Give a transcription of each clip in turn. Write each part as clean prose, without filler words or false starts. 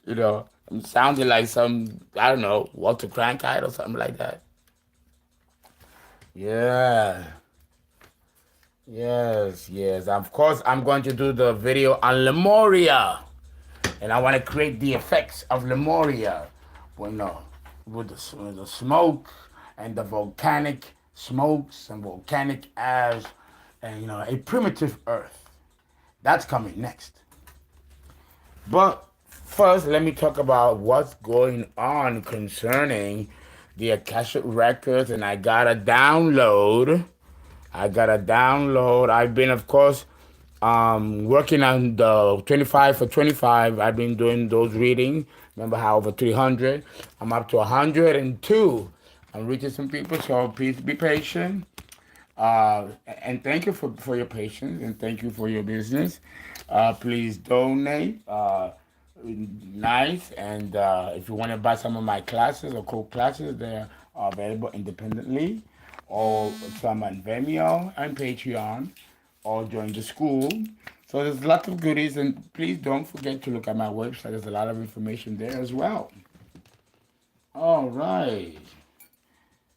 You know, I'm sounding like some, I don't know, Walter Cronkite or something like that. Yeah. Yes, yes. Of course, I'm going to do the video on Lemuria. And I want to create the effects of Lemuria. Well, no, with the smoke and the volcanic smokes and volcanic ash and, a primitive earth. That's coming next. But first, let me talk about what's going on concerning the Akashic records, and I got a download. I've been, of course, working on the 25 for 25. I've been doing those readings. Remember how over 300? I'm up to 102. I'm reaching some people, so please be patient. And thank you for your patience and thank you for your business. Please donate. Nice. And if you want to buy some of my classes or co-classes, they are available independently or some on Vimeo and Patreon or join the school. So there's lots of goodies, and please don't forget to look at my website. There's a lot of information there as well. All right.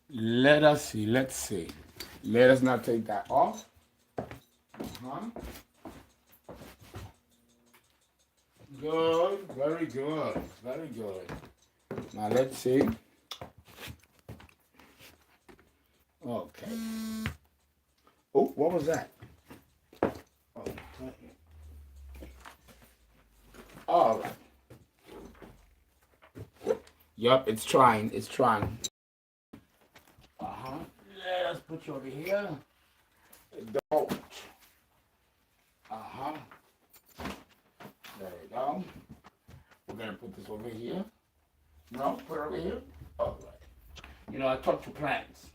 Let us see. Let's see. Let us not take that off. Uh-huh. Good. Very good. Very good. Now let's see. Okay. Oh, what was that? Oh, all right. Yup, it's trying. It's trying. Uh-huh. Let's put you over here. Don't. Uh-huh. There you go. We're gonna put this over here. No, put it over here. All right. I talk to plants.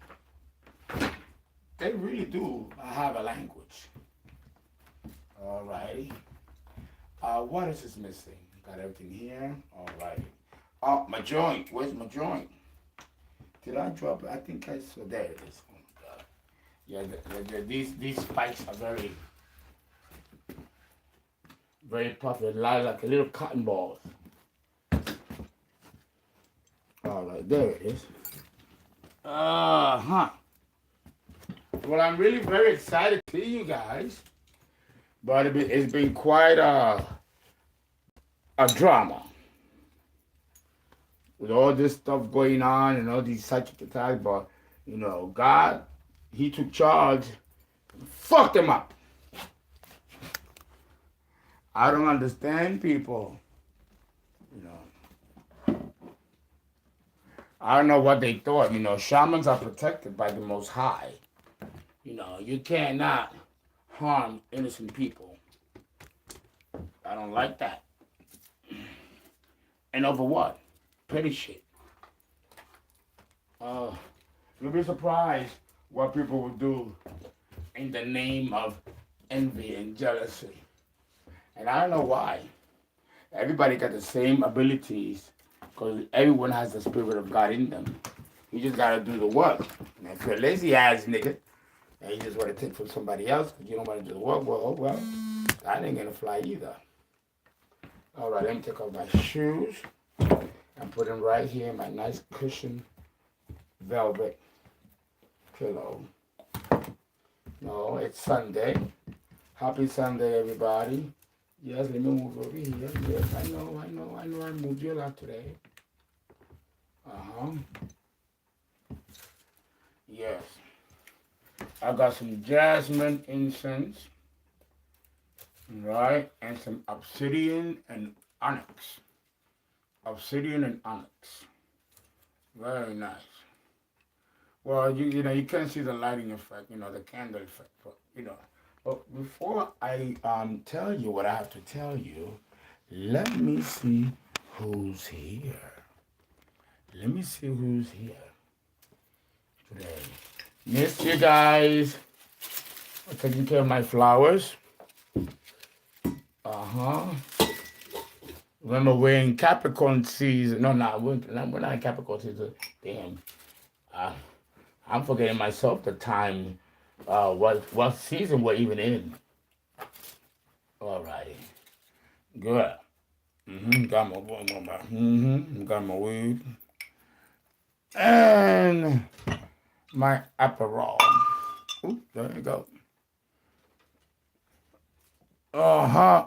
They really do have a language. All righty. What is this missing? Got everything here. All righty. Oh, my joint. Where's my joint? Did I drop it? I think I saw. There it is. Oh my God. Yeah, these spikes are very, very puffy. A lot like a little cotton balls. All right, there it is. Uh-huh. Well, I'm really very excited to see you guys, but it's been quite a drama with all this stuff going on and all these psychic attacks. But God, He took charge, fucked them up. I don't understand people. You know, I don't know what they thought. Shamans are protected by the Most High. You cannot harm innocent people. I don't like that. And over what? Petty shit. You'll be surprised what people will do in the name of envy and jealousy. And I don't know why. Everybody got the same abilities because everyone has the spirit of God in them. You just gotta do the work. And if you're a lazy ass nigga and you just want to take from somebody else because you don't want to do the work, well, that ain't gonna fly either. All right, let me take off my shoes and put them right here in my nice cushion velvet pillow. No, it's Sunday. Happy Sunday, everybody. Yes, let me move over here. Yes, I know. I moved you a lot today. Uh-huh. Yes. I got some jasmine incense, right? And some obsidian and onyx. Obsidian and onyx. Very nice. Well, you can't see the lighting effect, the candle effect, but But before I tell you what I have to tell you, let me see who's here. Let me see who's here today. Missed you guys. I'm taking care of my flowers. Uh-huh. Remember, we're in Capricorn season. No, we're not in Capricorn season. Damn. Uh, I'm forgetting myself the time, what season we're even in. All righty. Good. Got my weed. And my apparel. Ooh, there you go. Uh-huh.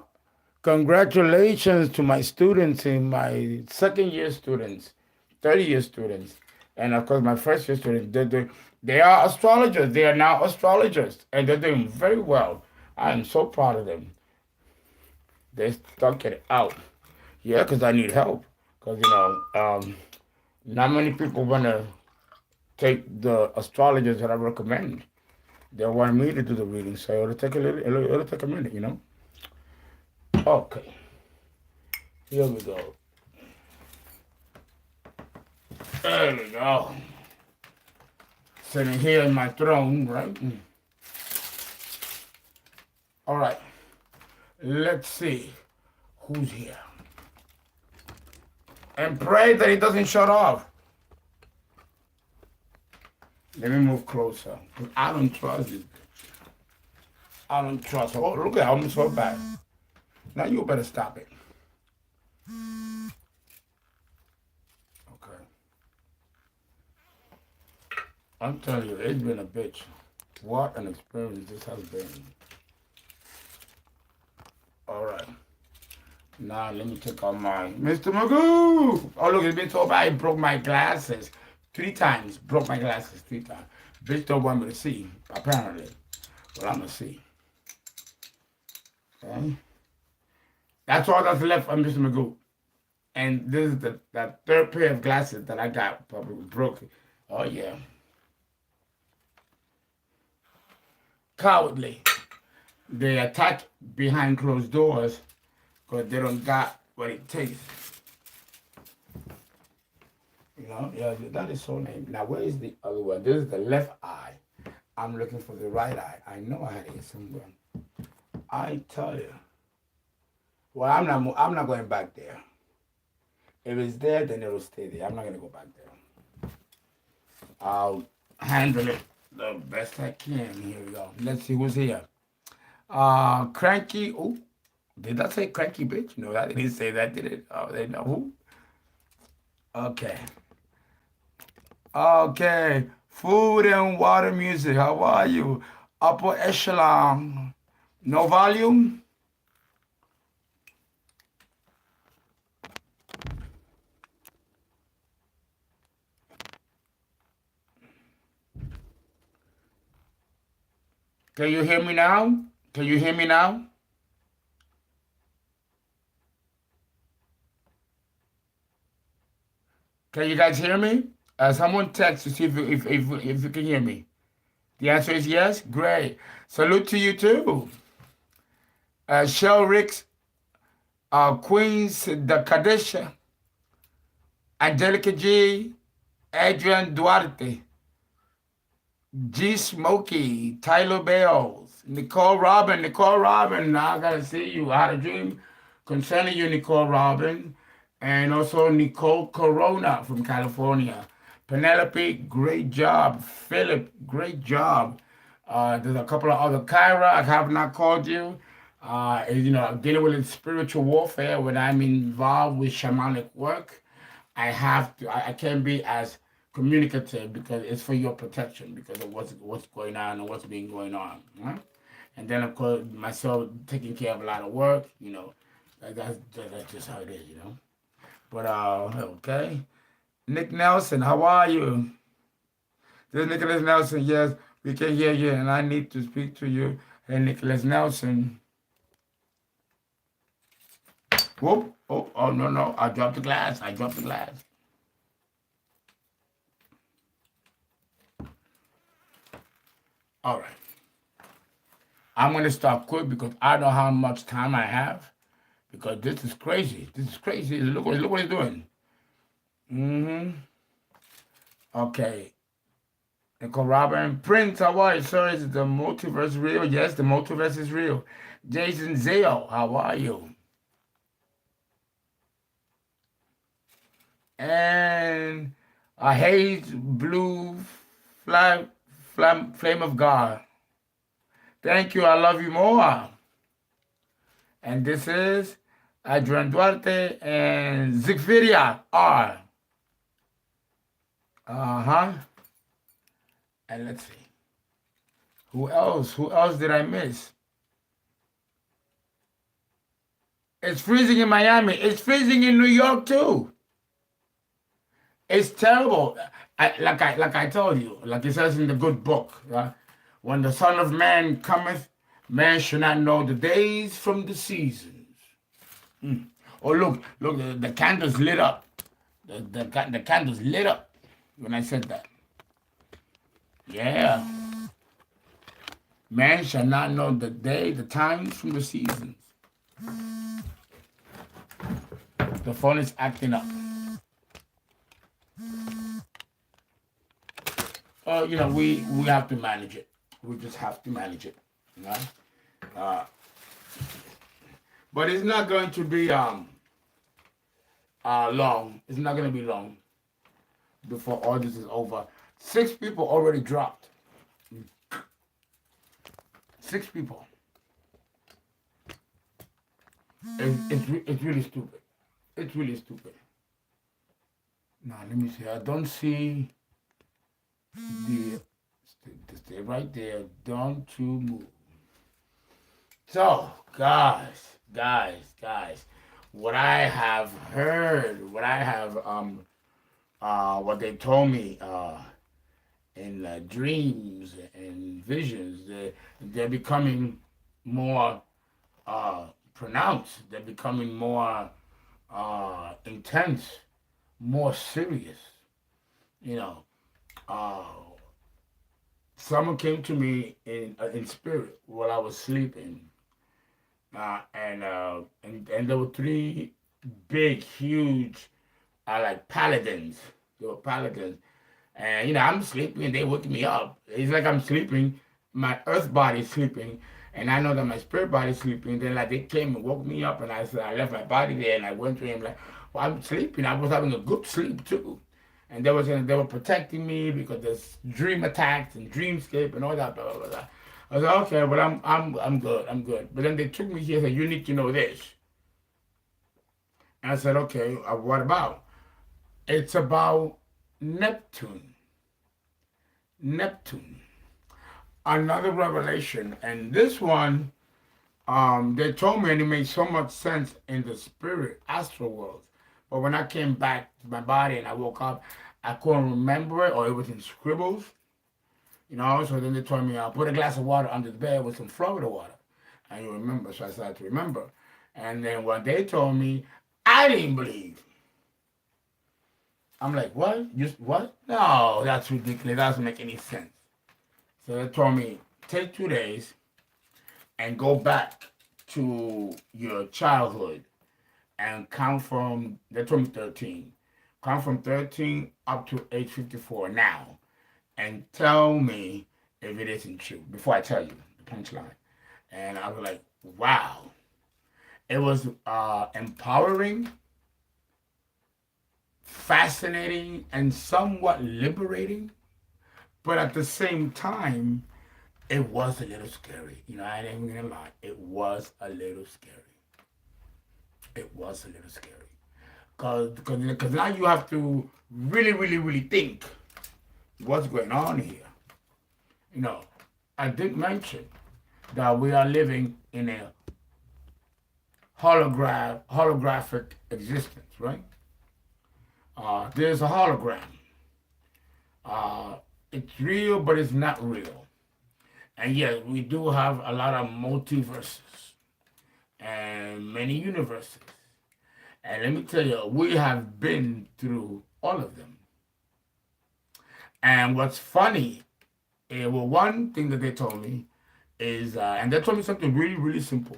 Congratulations to my students and my second year students, 30-year students, and of course my first year students. They are astrologers. They are now astrologers, and they're doing very well. I am so proud of them. They stuck it out. Yeah, because I need help. Because, not many people want to take the astrologers that I recommend. They want me to do the reading, so it'll take it'll take a minute. Okay, here we go. There we go. Sitting here in my throne, right? All right. Let's see who's here. And pray that it doesn't shut off. Let me move closer. I don't trust it. I don't trust. Oh, look at how I'm so bad. Now you better stop it. Okay. I'm telling you, it's been a bitch. What an experience this has been. All right. Now let me take out my Mr. Magoo. Oh look, it's been so bad. I broke my glasses 3 times. Broke my glasses 3 times. Bitch don't want me to see, apparently. But I'm gonna see. Okay. That's all that's left of Mr. Magoo. And this is that third pair of glasses that I got probably broken. Oh yeah. Cowardly. They attack behind closed doors because they don't got what it takes. Yeah, that is so named. Now, where is the other one? This is the left eye. I'm looking for the right eye. I know I had it somewhere. I tell you. Well, I'm not going back there. If it's there, then it'll stay there. I'm not gonna go back there. I'll handle it the best I can. Here we go. Let's see who's here. Cranky. Oh, did I say cranky bitch? No, I didn't say that, did it? Oh, they know who? Okay. Okay. Food and water music. How are you? Upper echelon. No volume? Can you hear me now? Can you hear me now? Can you guys hear me? Someone text to see if you can hear me. The answer is yes. Great. Salute to you too. Shell Ricks, Queens, the Kadesha, Angelica G, Adrian Duarte, G Smokey, Tyler Bales, Nicole Robin. Now I gotta see you. I had a dream concerning you, Nicole Robin. And also Nicole Corona from California. Penelope, great job. Philip, great job. There's a couple of other Kyra, I have not called you. Dealing with spiritual warfare when I'm involved with shamanic work. I can't be as communicative because it's for your protection because of what's going on and what's been going on. Right? And then of course myself taking care of a lot of work, that's just how it is. But okay. Nick Nelson, how are you? This is Nicholas Nelson. Yes, we can hear you, and I need to speak to you. Hey, Nicholas Nelson. Whoop. Oh, no. I dropped the glass. All right. I'm going to stop quick because I don't know how much time I have because this is crazy. Look what he's doing. Okay. Nicole Robin Prince, how are you, sir? Is the multiverse real? Yes, the multiverse is real. Jason Zale, how are you? And a haze blue flame of God. Thank you. I love you more. And this is Adrian Duarte and Zigfiria R. Uh-huh. And let's see. Who else? Who else did I miss? It's freezing in Miami. It's freezing in New York too. It's terrible. Like I told you, like it says in the good book, when the Son of Man cometh, man should not know the days from the seasons. Oh look, the candles lit up. The candles lit up when I said that. Yeah. Man shall not know the day, the times from the seasons. The phone is acting up. We have to manage it. We just have to manage it. But it's not going to be long. It's not going to be long before all this is over. 6 people already dropped. 6 people. It's really stupid. It's really stupid. Now let me see. I don't see the stay right there. Don't you move. So guys, what I have heard, what they told me in dreams and visions, they're becoming more pronounced. They're becoming more intense, more serious. Uh, Someone came to me in spirit while I was sleeping, and there were 3 big, huge, like paladins. They were paladins, and I'm sleeping, and they woke me up. It's like I'm sleeping, my earth body is sleeping, and I know that my spirit body is sleeping. Then like they came and woke me up, and I said I left my body there, and I went to him like, well, I'm sleeping. I was having a good sleep too. And they were protecting me because there's dream attacks and dreamscape and all that blah blah blah. I was like, okay, well I'm good. But then they took me here and said, you need to know this. And I said, okay, what about? It's about Neptune. Neptune. Another revelation. And this one, they told me, and it made so much sense in the spirit astral world. But when I came back to my body and I woke up, I couldn't remember it, or it was in scribbles. So then they told me, I'll put a glass of water under the bed with some Florida water. And you remember, so I started to remember. And then what they told me, I didn't believe. I'm like, what? Just what? No, that's ridiculous. That doesn't make any sense. So they told me, take 2 days and go back to your childhood and count from, they told me 13. Count from 13 up to age 54 now. And tell me if it isn't true before I tell you the punchline. And I was like, wow. It was empowering, fascinating, and somewhat liberating. But at the same time, it was a little scary. I ain't even gonna lie. It was a little scary. It was a little scary. Because now you have to really think what's going on here. I did mention that we are living in a holographic existence, right? There's a hologram. It's real, but it's not real. And yes, we do have a lot of multiverses and many universes. And let me tell you, we have been through all of them. And what's funny, one thing that they told me is, and they told me something really simple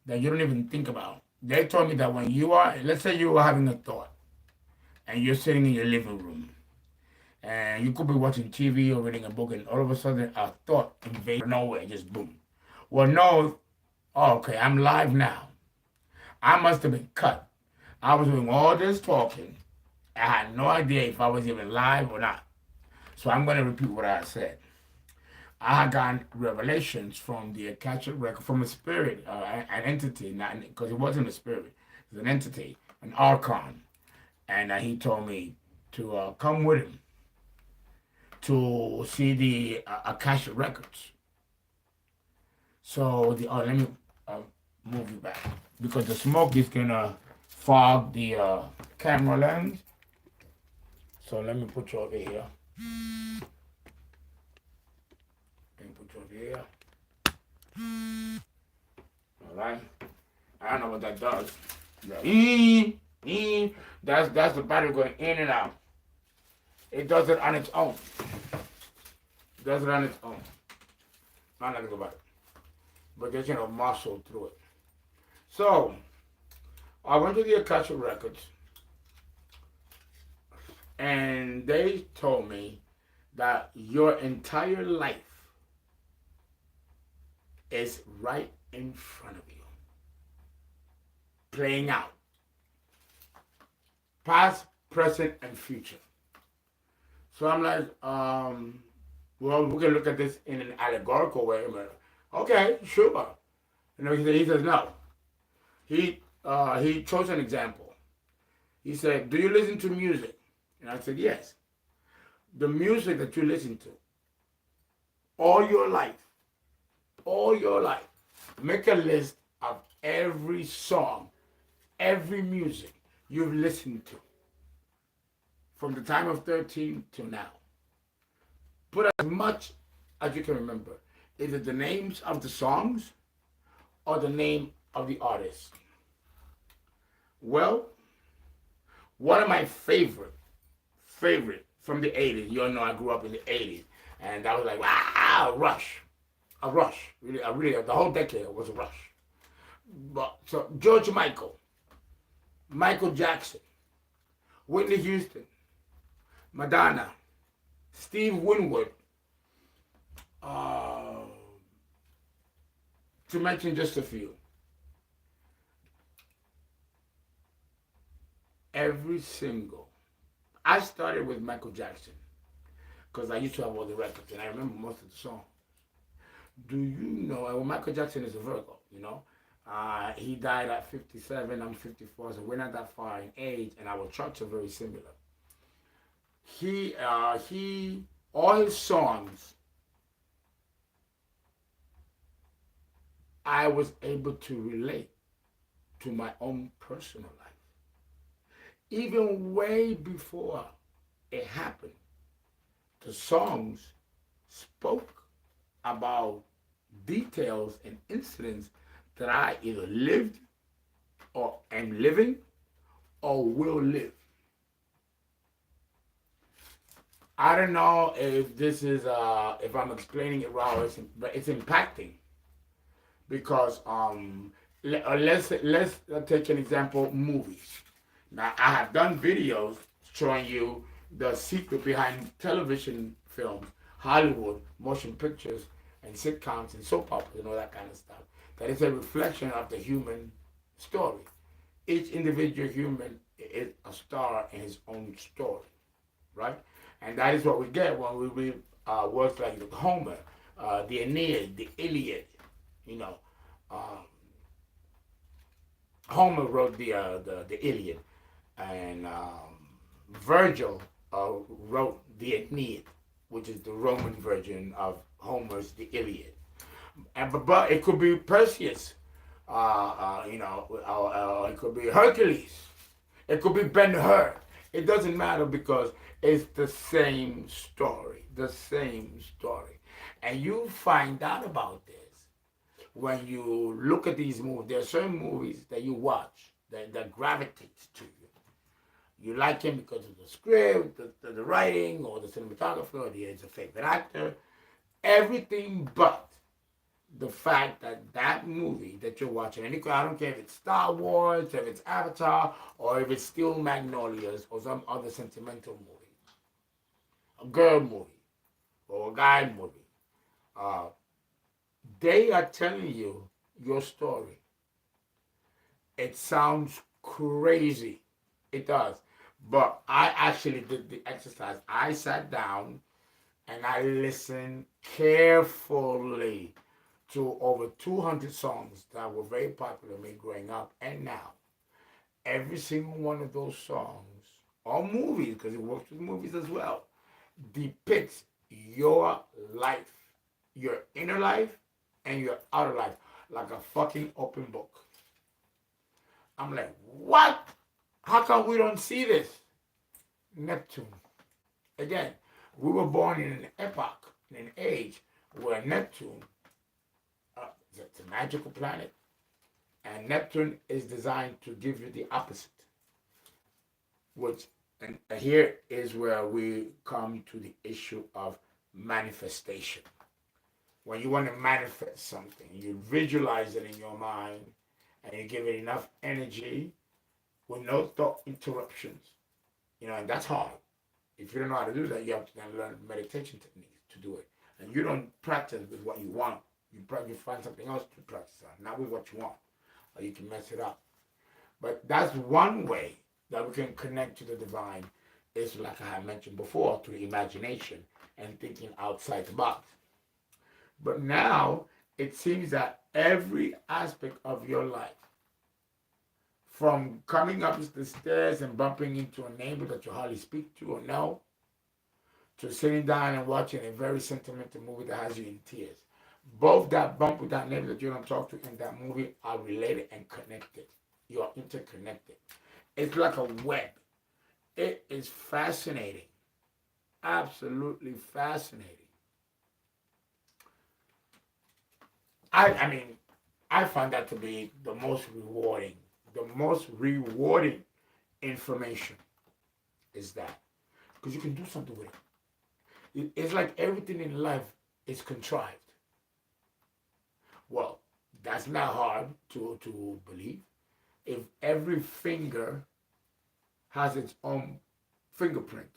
that you don't even think about. They told me that when you are, let's say you are having a thought, and you're sitting in your living room, and you could be watching TV or reading a book, and all of a sudden a thought invades nowhere, just boom. Well, no, okay, I'm live now. I must have been cut. I was doing all this talking. I had no idea if I was even live or not. So I'm going to repeat what I said. I had gotten revelations from the Akashic record, from a spirit, an entity, not because it wasn't a spirit. It's an entity, an archon. And he told me to come with him to see the Akashic records. So let me move you back because the smoke is gonna fog the camera lens. So let me put you over here. Let me put you over here. All right. I don't know what that does. That's the battery going in and out. It does it on its own. It does it on its own. Not like the battery. But there's muscle through it. So I went to the Akashic records and they told me that your entire life is right in front of you. Playing out. Past, present, and future. So I'm like, well, we can look at this in an allegorical way. Okay, sure. He says no. He chose an example. He said, do you listen to music? And I said, yes. The music that you listen to all your life, make a list of every song, every music you've listened to from the time of 13 to now. Put as much as you can remember. Either the names of the songs or the name of the artist. Well, one of my favorite from the 80s, you all know I grew up in the 80s, and I was like, wow, Rush. A rush. Really, the whole decade was a rush. But so George Michael Jackson, Whitney Houston, Madonna, Steve Winwood, to mention just a few. Every single. I started with Michael Jackson because I used to have all the records and I remember most of the songs. Do you know, well, Michael Jackson is a Virgo, he died at 57, I'm 54, so we're not that far in age, and our charts are very similar. All his songs, I was able to relate to my own personal life. Even way before it happened, the songs spoke about details and incidents that I either lived or am living or will live. I don't know if this is if I'm explaining it wrong, but it's impacting because let's take an example, movies. Now I have done videos showing you the secret behind television films, Hollywood, motion pictures, and sitcoms and soap operas and all that kind of stuff. That is a reflection of the human story. Each individual human is a star in his own story, right? And that is what we get when we read words like Homer, the Aeneid, the Iliad. Homer wrote the Iliad, and Virgil wrote the Aeneid, which is the Roman version of Homer's The Iliad. But it could be Perseus, it could be Hercules, it could be Ben-Hur. It doesn't matter because it's the same story, And you find out about this when you look at these movies. There are certain movies that you watch that gravitates to you. You like him because of the script, the writing, or the cinematography, or he's a favorite actor. Everything but the fact that movie that you're watching, I don't care if it's Star Wars, if it's Avatar, or if it's Steel Magnolias, or some other sentimental movie, a girl movie, or a guy movie. They are telling you your story. It sounds crazy. It does. But I actually did the exercise. I sat down and I listened carefully to over 200 songs that were very popular to me growing up and now. every single one of those songs or movies, because it works with movies as well, depicts your life, your inner life and your outer life, like a fucking open book. I'm like, what? How come we don't see this? Neptune. Again, we were born in an epoch, in an age where Neptune, it's a magical planet, and Neptune is designed to give you the opposite. Which, and here is where we come to the issue of manifestation. When you want to manifest something, you visualize it in your mind and you give it enough energy with no thought interruptions. And that's hard. If you don't know how to do that, you have to then learn meditation techniques to do it. And you don't practice with what you want. You find something else to practice on, not with what you want, or you can mess it up. But that's one way that we can connect to the divine. Is like I had mentioned before, through imagination and thinking outside the box. But now it seems that every aspect of your life, from coming up the stairs and bumping into a neighbor that you hardly speak to or know, to sitting down and watching a very sentimental movie that has you in tears. Both that bump with that neighbor that you don't talk to in that movie are related and connected. You are interconnected. It's like a web. It is fascinating. Absolutely fascinating. I mean, I find that to be the most rewarding. The most rewarding information is that. Because you can do something with it. It's like everything in life is contrived. Well, that's not hard to believe. If every finger has its own fingerprint,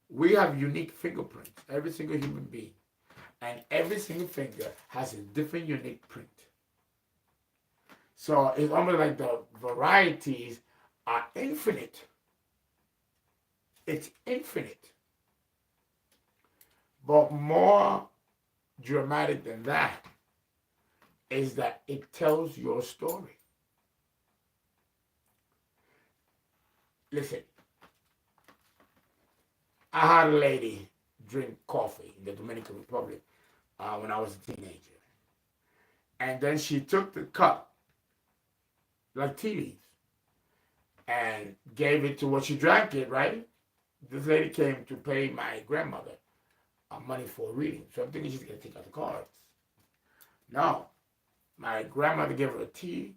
we have unique fingerprints, every single human being. And every single finger has a different unique print. So it's almost like the varieties are infinite. It's infinite. But more dramatic than that is that it tells your story. Listen, I had a lady drink coffee in the Dominican Republic when I was a teenager. And then she took the cup, like tea leaves, and gave it to she drank it, right? This lady came to pay my grandmother money for a reading. So I'm thinking she's going to take out the cards. No. My grandmother gave her a tea.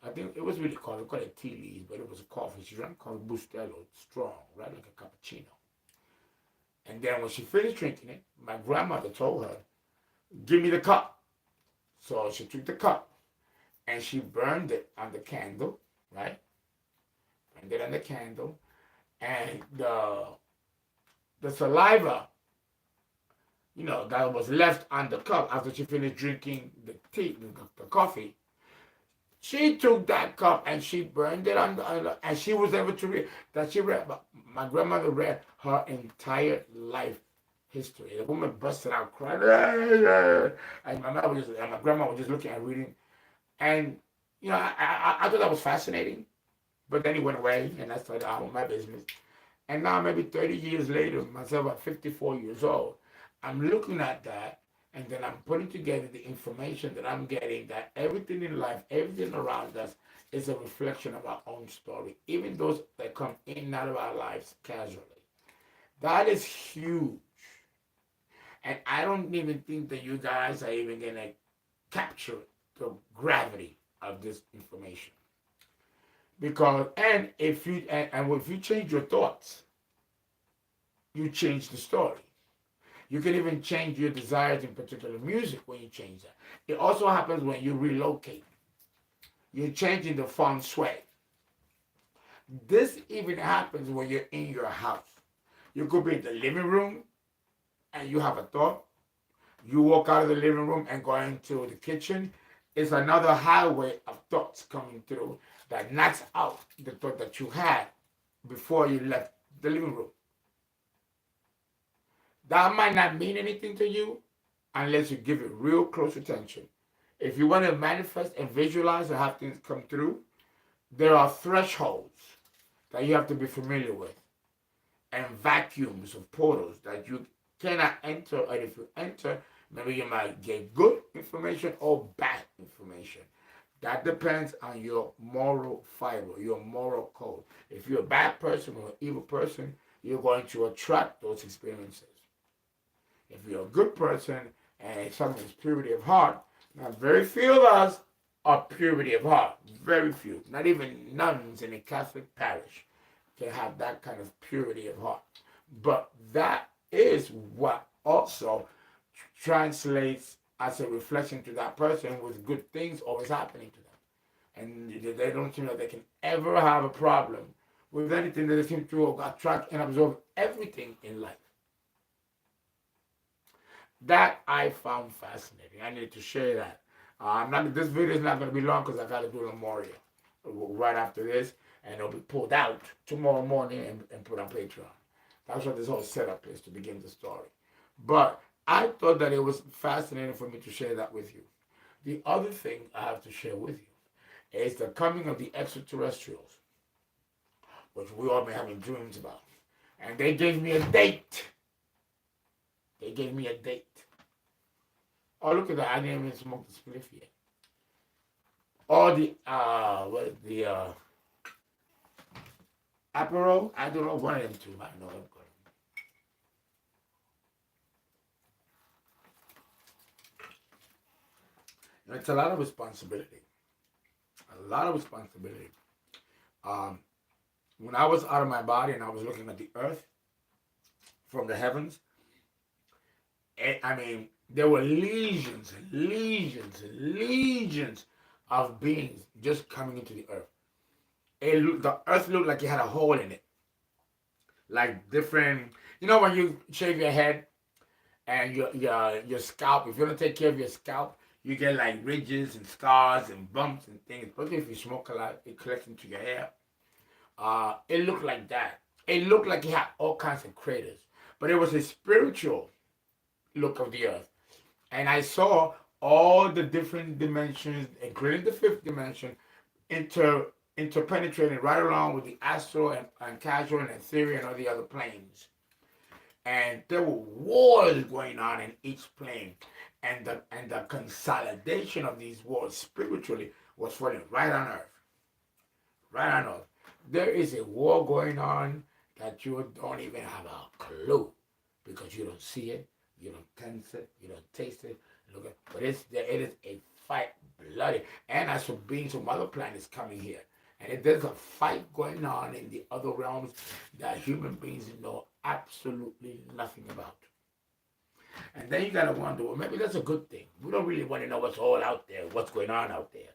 I think it was really called, we call it tea leaves, but it was a coffee. She drank called Bustelo, strong, right? Like a cappuccino. And then when she finished drinking it, my grandmother told her, give me the cup. So she took the cup and she burned it on the candle, right? Burned it on the candle. And the saliva, that was left on the cup after she finished drinking the tea, the coffee, she took that cup and she burned it and she was able to read that she read. My grandmother read her entire life history. The woman busted out crying, and my grandma was just looking at reading, and I thought that was fascinating. But then it went away, and I started out with my business. And now, maybe 30 years later, myself at 54 years old, I'm looking at that, and then I'm putting together the information that I'm getting, that everything in life, everything around us is a reflection of our own story, even those that come in and out of our lives casually. That is huge. And I don't even think that you guys are even going to capture the gravity of this information. Because, and if you change your thoughts, you change the story. You can even change your desires in particular music when you change that. It also happens when you relocate. You're changing the feng shui. This even happens when you're in your house. You could be in the living room and you have a thought. You walk out of the living room and go into the kitchen. It's another highway of thoughts coming through that knocks out the thought that you had before you left the living room. That might not mean anything to you unless you give it real close attention. If you want to manifest and visualize and have things come through, there are thresholds that you have to be familiar with, and vacuums of portals that you cannot enter. And if you enter, maybe you might get good information or bad information. That depends on your moral fiber, your moral code. If you're a bad person or an evil person, you're going to attract those experiences. If you're a good person and something is purity of heart, now very few of us are purity of heart. Very few. Not even nuns in a Catholic parish can have that kind of purity of heart. But that is what also translates as a reflection to that person with good things always happening to them. And they don't seem like they can ever have a problem with anything that they seem to attract and absorb everything in life. That I found fascinating. I need to share that. This video is not going to be long because I got to do a memorial right after this, and it'll be pulled out tomorrow morning and put on Patreon. That's what this whole setup is to begin the story. But I thought that it was fascinating for me to share that with you. The other thing I have to share with you is the coming of the extraterrestrials, which we all been having dreams about. And they gave me a date. They gave me a date. Oh, look at that. I didn't even smoke the spliff yet. Or the Aperol, I don't know, one of them two. I know I'm good. It's a lot of responsibility. A lot of responsibility. When I was out of my body and I was looking at the earth from the heavens, there were legions and legions and legions of beings just coming into the earth. The earth looked like it had a hole in it. Like different, when you shave your head and your scalp, if you don't take care of your scalp, you get like ridges and scars and bumps and things. Especially if you smoke a lot, it collects into your hair. It looked like that. It looked like it had all kinds of craters. But it was a spiritual look of the earth. And I saw all the different dimensions, including the fifth dimension, interpenetrating right along with the astral and casual and ethereal and all the other planes. And there were wars going on in each plane. And the consolidation of these wars spiritually was falling right on earth. Right on earth. There is a war going on that you don't even have a clue because you don't see it, you don't sense it, you don't taste it. But it is a fight, bloody. And I saw beings from other planets coming here. And there's a fight going on in the other realms that human beings know absolutely nothing about. And then you gotta wonder, well, maybe that's a good thing. We don't really want to know what's all out there, what's going on out there.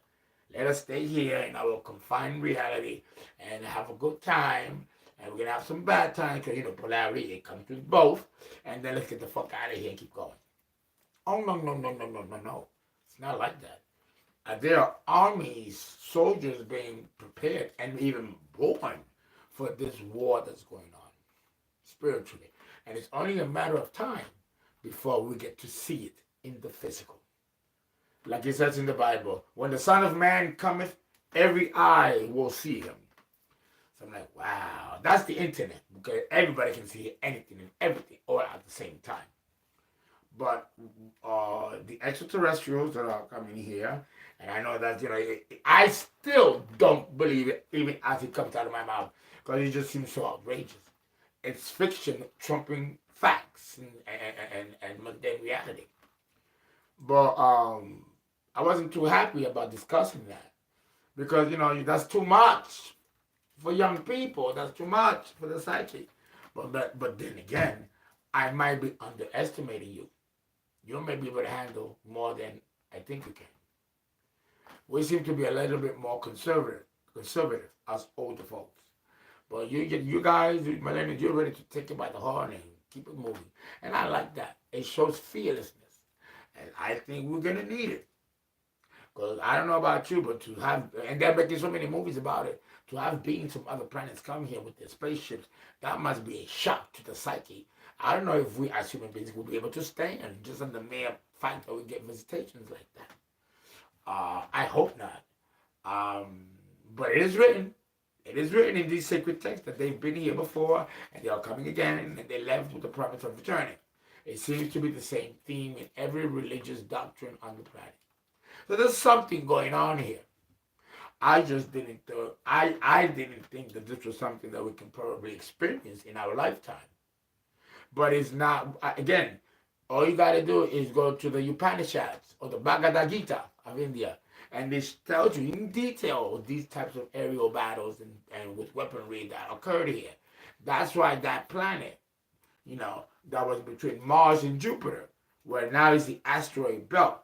Let us stay here in our confined reality and have a good time. And we're going to have some bad times because, polarity, it comes with both. And then let's get the fuck out of here and keep going. Oh, no. It's not like that. There are armies, soldiers being prepared and even born for this war that's going on spiritually. And it's only a matter of time before we get to see it in the physical. Like it says in the Bible, when the Son of Man cometh, every eye will see him. So I'm like, wow, that's the internet. Because everybody can see anything and everything all at the same time. But the extraterrestrials that are coming here, and I know that, I still don't believe it, even as it comes out of my mouth, because it just seems so outrageous. It's fiction trumping facts and mundane reality. But I wasn't too happy about discussing that because, that's too much for young people. That's too much for the psyche. But then again, I might be underestimating you. You may be able to handle more than I think you can. We seem to be a little bit more conservative as older folks. But you guys, millennials, you're ready to take it by the horn and keep it moving. And I like that. It shows fearlessness. And I think we're going to need it. Because I don't know about you, but to have, and they're making so many movies about it, to have beings from other planets come here with their spaceships, that must be a shock to the psyche. I don't know if we as human beings will be able to stand just on the mere fact that we get visitations like that. I hope not. But it is written. It is written in these sacred texts that they've been here before and they are coming again and they left with the promise of returning. It seems to be the same theme in every religious doctrine on the planet. So there's something going on here. I just didn't. I didn't think that this was something that we can probably experience in our lifetime. But it's not. Again, all you got to do is go to the Upanishads or the Bhagavad Gita of India, and this tells you in detail these types of aerial battles and with weaponry that occurred here. That's why that planet, that was between Mars and Jupiter, where now is the asteroid belt.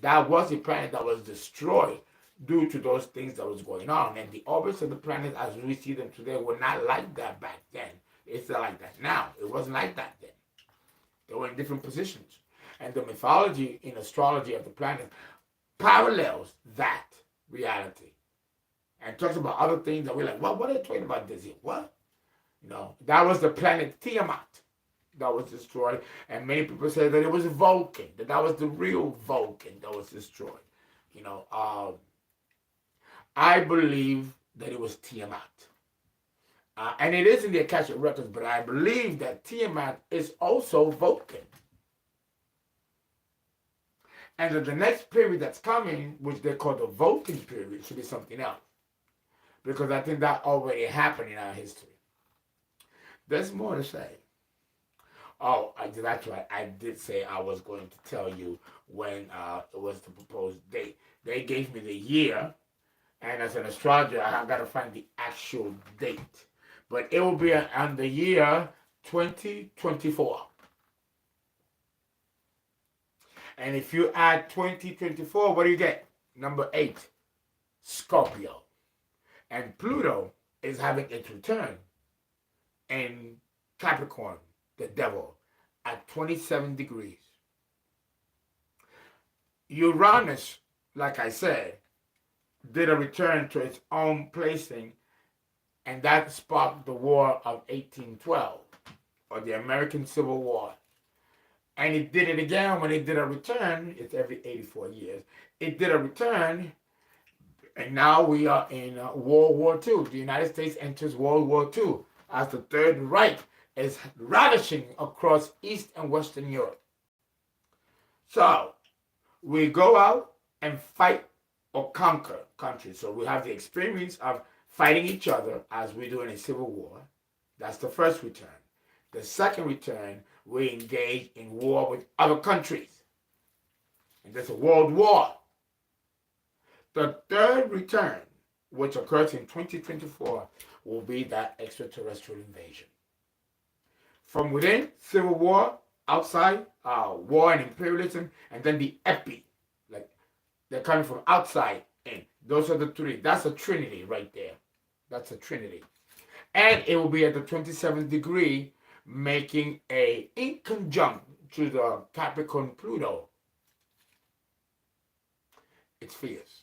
That was a planet that was destroyed due to those things that was going on. And the orbits of the planets as we see them today were not like that back then. It's not like that now. It wasn't like that then. They were in different positions. And the mythology in astrology of the planet parallels that reality. And talks about other things that we're like, what are they talking about this here? What? That was the planet Tiamat that was destroyed. And many people say that it was Vulcan, that was the real Vulcan that was destroyed. I believe that it was Tiamat. And it is in the Akashic records, but I believe that Tiamat is also Vulcan. And that the next period that's coming, which they call the Vulcan period, should be something else. Because I think that already happened in our history. There's more to say. Oh, that's right. I did say I was going to tell you when it was the proposed date. They gave me the year, and as an astrologer, I got to find the actual date. But it will be on the year 2024. And if you add 2024, what do you get? Number 8, Scorpio. And Pluto is having its return in Capricorn, the devil, at 27 degrees. Uranus, like I said, did a return to its own placing, and that sparked the War of 1812, or the American Civil War. And it did it again when it did a return. It's every 84 years. It did a return, and now we are in World War II. The United States enters World War II as the Third Reich is ravishing across East and Western Europe. So we go out and fight or conquer countries. So we have the experience of fighting each other as we do in a civil war. That's the first return. The second return, we engage in war with other countries. And there's a world war. The third return, which occurs in 2024, will be that extraterrestrial invasion. From within, civil war, outside, war and imperialism, and then the epi. Like, they're coming from outside in. Those are the three. That's a trinity right there. That's a trinity. And it will be at the 27th degree, making a inconjunct to the Capricorn Pluto. It's fierce.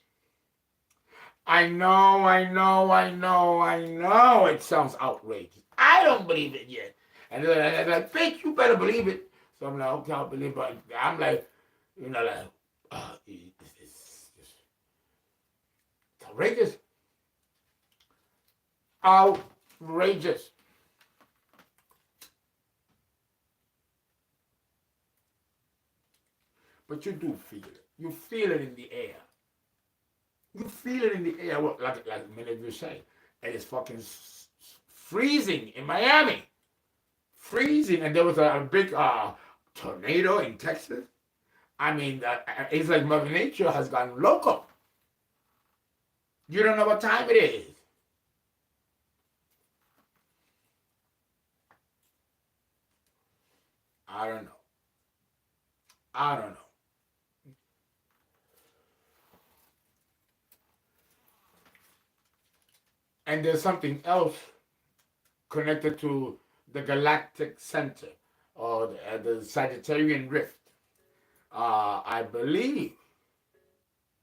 I know, it sounds outrageous. I don't believe it yet. And they're like, Fake, you better believe it. So I'm like, okay, I'll believe it. I'm like, it's outrageous. Outrageous. But you do feel it. You feel it in the air. You feel it in the air, like many of you say. And it's fucking freezing in Miami. Freezing. And there was a big tornado in Texas. I mean, it's like Mother Nature has gone loco. You don't know what time it is. I don't know. And there's something else connected to the galactic center or the Sagittarian rift. I believe.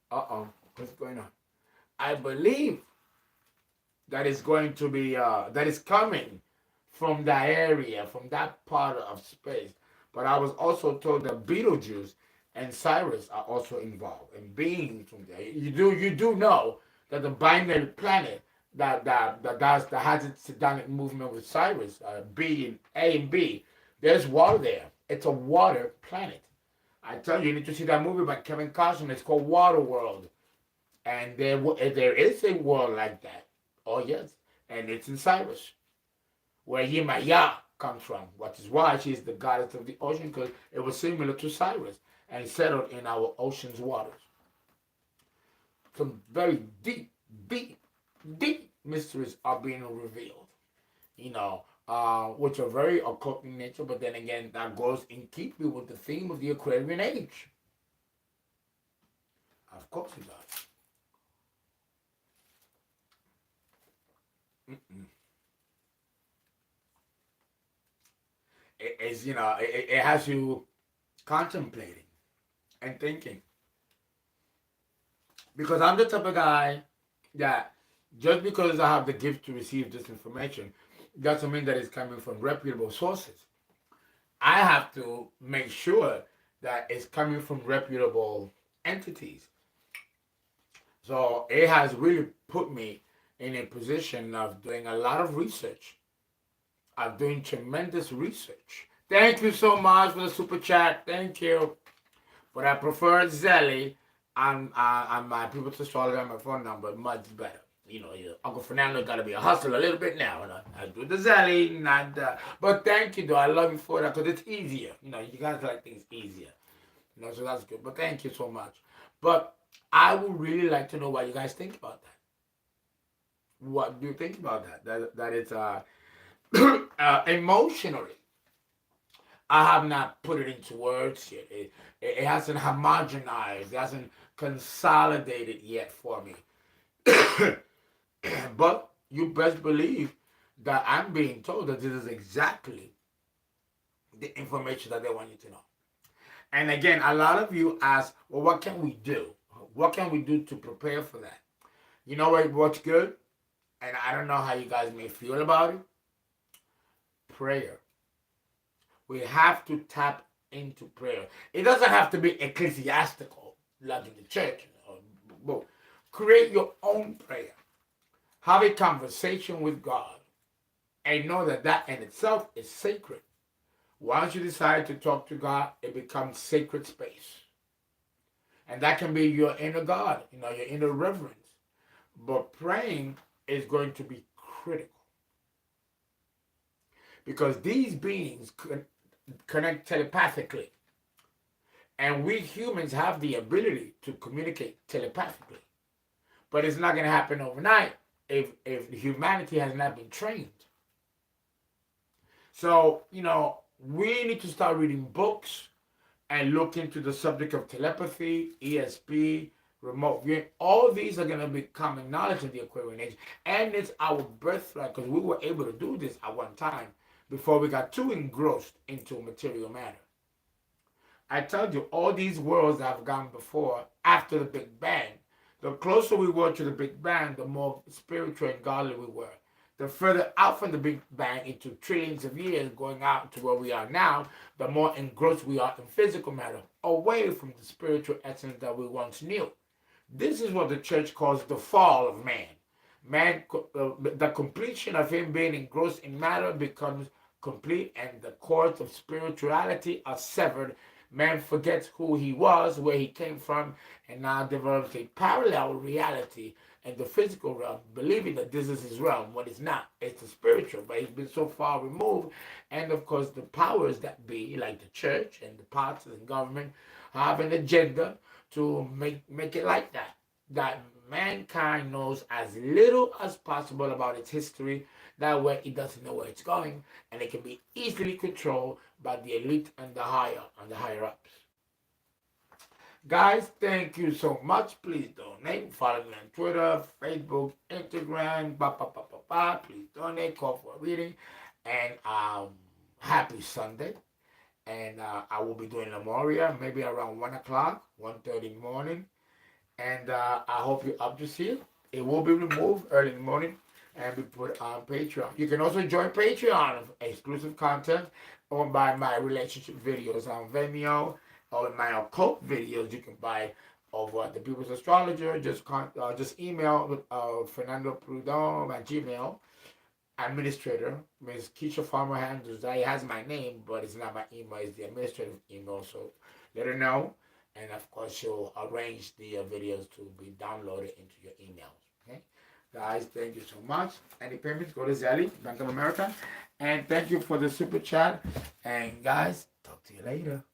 What's going on? I believe that is going to be that is coming from that area, from that part of space. But I was also told that Beetlejuice and Cyrus are also involved, and beings from there. You do know that the binary planet that has its tectonic movement with Cyrus, B and A and B. There's water there. It's a water planet. I tell you, you need to see that movie by Kevin Costner. It's called Water World, and there is a world like that. Oh yes, and it's in Cyrus, where Yemaya comes from, which is why she's the goddess of the ocean, because it was similar to Cyrus and settled in our ocean's waters. Some very deep, deep, deep mysteries are being revealed, which are very occult in nature, but then again, that goes in keeping with the theme of the Aquarian age. Of course it does. It has you contemplating and thinking. Because I'm the type of guy that just because I have the gift to receive this information doesn't mean that it's coming from reputable sources. I have to make sure that it's coming from reputable entities. So it has really put me in a position of doing a lot of research. I'm doing tremendous research. Thank you so much for the super chat. Thank you. But I prefer Zelly and my people's astrology and my phone number much better. Uncle Fernando got to be a hustler a little bit now. I do the Zelly, not but thank you, though. I love you for that because it's easier. You guys like things easier. So that's good. But thank you so much. But I would really like to know what you guys think about that. What do you think about that? That it's emotionally, I have not put it into words yet. It hasn't homogenized. It hasn't consolidated yet for me. But you best believe that I'm being told that this is exactly the information that they want you to know. And again, a lot of you ask, well, what can we do? What can we do to prepare for that? You know what's good? And I don't know how you guys may feel about it. Prayer. We have to tap into prayer. It doesn't have to be ecclesiastical, like in the church. But create your own prayer. Have a conversation with God. And know that in itself is sacred. Once you decide to talk to God, it becomes sacred space. And that can be your inner God, your inner reverence. But praying is going to be critical. Because these beings connect telepathically. And we humans have the ability to communicate telepathically. But it's not going to happen overnight if humanity has not been trained. So, we need to start reading books and look into the subject of telepathy, ESP, remote viewing. All these are going to be common knowledge in the Aquarian age. And it's our birthright because we were able to do this at one time before we got too engrossed into material matter. I told you, all these worlds that have gone before, after the Big Bang, the closer we were to the Big Bang, the more spiritual and godly we were. The further out from the Big Bang into trillions of years going out to where we are now, the more engrossed we are in physical matter, away from the spiritual essence that we once knew. This is what the church calls the fall of man. The completion of him being engrossed in matter becomes complete, and the cords of spirituality are severed. Man forgets who he was, where he came from, and now develops a parallel reality in the physical realm, believing that this is his realm, when it's not. It's the spiritual, but he's been so far removed. And of course, the powers that be, like the church and the parts and government, have an agenda to make it like that. That mankind knows as little as possible about its history. That way it doesn't know where it's going, and it can be easily controlled by the elite and the higher ups. Guys, thank you so much. Please donate. Follow me on Twitter, Facebook, Instagram. Please donate. Call for a reading. And happy Sunday. And I will be doing Lemuria maybe around 1 o'clock, 1:30 in the morning. And I hope you're up to see it. It will be removed early in the morning and be put on Patreon. You can also join Patreon, exclusive content, or buy my relationship videos on VIMEO, or my occult videos you can buy of the People's Astrologer, just email Fernando Prudhomme at Gmail. Administrator, Ms. Keisha Farmer handles that. It has my name, but it's not my email. It's the administrative email. So let her know, and of course she'll arrange the videos to be downloaded into your emails. Okay, guys, thank you so much. Any payments, go to Zelly, Bank of America, and thank you for the super chat. And guys, talk to you later.